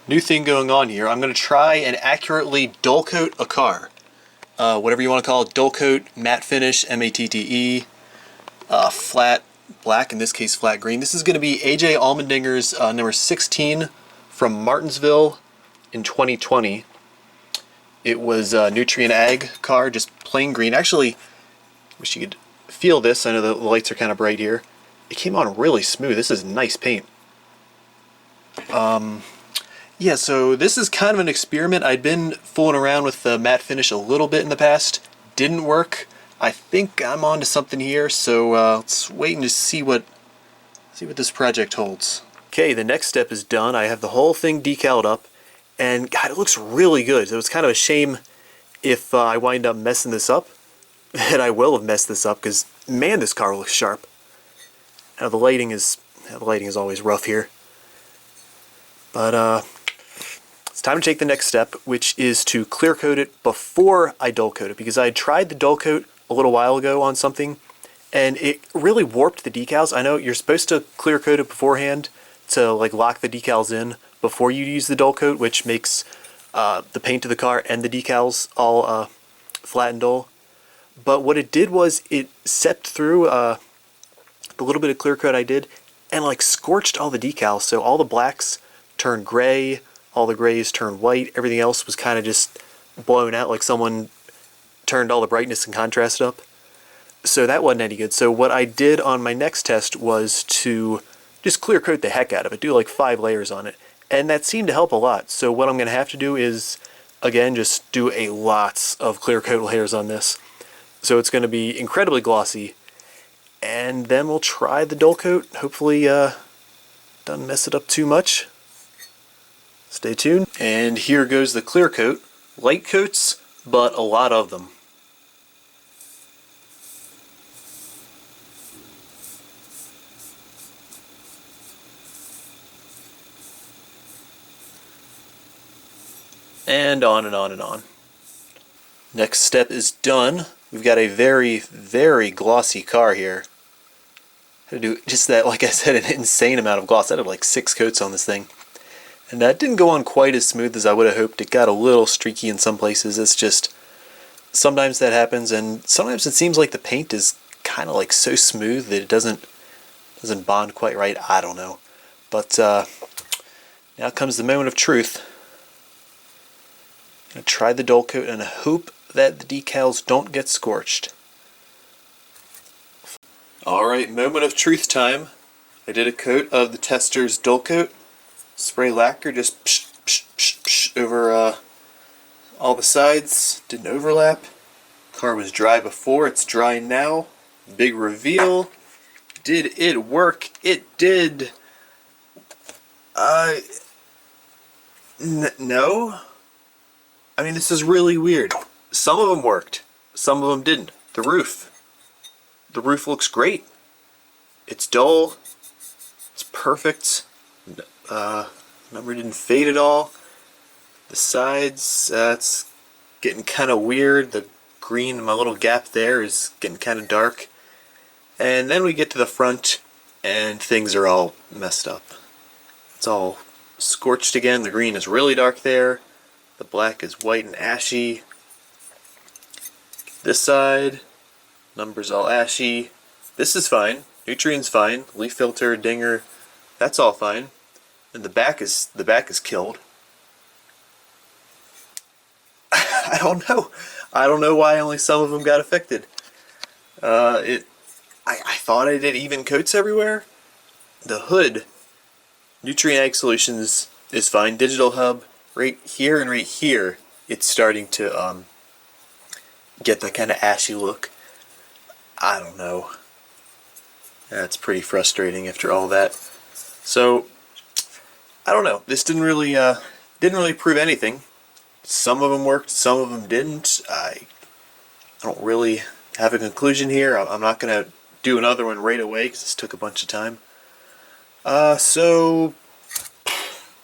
New thing going on here. I'm going to try and accurately dull coat a car. Whatever you want to call it, dull coat, matte finish, M-A-T-T-E, flat black, in this case flat green. This is going to be AJ Allmendinger's number 16 from Martinsville in 2020. It was a Nutrient Ag car, just plain green. Actually, wish you could feel this. I know the lights are kind of bright here. It came on really smooth. This is nice paint. Yeah, so this is kind of an experiment. I'd been fooling around with the matte finish a little bit in the past. Didn't work. I think I'm onto something here, so let's wait and just see what this project holds. Okay, the next step is done. I have the whole thing decaled up, and God, it looks really good. So it's kind of a shame if I wind up messing this up, and I will have messed this up because man, this car looks sharp. Now the lighting is always rough here, but it's time to take the next step, which is to clear coat it before I dull coat it, because I tried the dull coat a little while ago on something and it really warped the decals. I know you're supposed to clear coat it beforehand to like lock the decals in before you use the dull coat, which makes the paint of the car and the decals all flat and dull. But what it did was it seeped through the little bit of clear coat I did and like scorched all the decals, so all the blacks turned gray, all the grays turned white, everything else was kind of just blown out, like someone turned all the brightness and contrast up. So that wasn't any good. So what I did on my next test was to just clear coat the heck out of it, do like 5 layers on it, and that seemed to help a lot. So what I'm going to have to do is, again, just do a lots of clear coat layers on this. So it's going to be incredibly glossy, and then we'll try the dull coat. Hopefully doesn't mess it up too much. Stay tuned. And here goes the clear coat. Light coats, but a lot of them. And on and on and on. Next step is done. We've got a very, very glossy car here. Had to do just that, like I said, an insane amount of gloss. I had like 6 coats on this thing. And that didn't go on quite as smooth as I would have hoped. It got a little streaky in some places. It's just, sometimes that happens, and sometimes it seems like the paint is kind of like so smooth that it doesn't bond quite right. I don't know. But now comes the moment of truth. I'm going to try the dull coat and hope that the decals don't get scorched. Alright, moment of truth time. I did a coat of the tester's dull coat. Spray lacquer, just psh, psh, psh, psh, over all the sides. Didn't overlap. Car was dry before, it's dry now. Big reveal. Did it work? It did. No. I mean, this is really weird. Some of them worked. Some of them didn't. The roof. The roof looks great. It's dull. It's perfect. Number didn't fade at all. The sides, it's getting kind of weird. The green, my little gap there, is getting kind of dark. And then we get to the front and things are all messed up. It's all scorched again. The green is really dark there. The black is white and ashy. This side, numbers all ashy. This is fine. Nutrient's fine. Leaf filter, dinger, that's all fine. And the back is killed. I don't know. I don't know why only some of them got affected. I thought I did even coats everywhere. The hood, Nutrient Ag Solutions is fine. Digital hub, right here and right here, it's starting to get that kind of ashy look. I don't know. That's pretty frustrating after all that. So I don't know. This didn't really prove anything. Some of them worked, some of them didn't. I don't really have a conclusion here. I'm not going to do another one right away because this took a bunch of time. So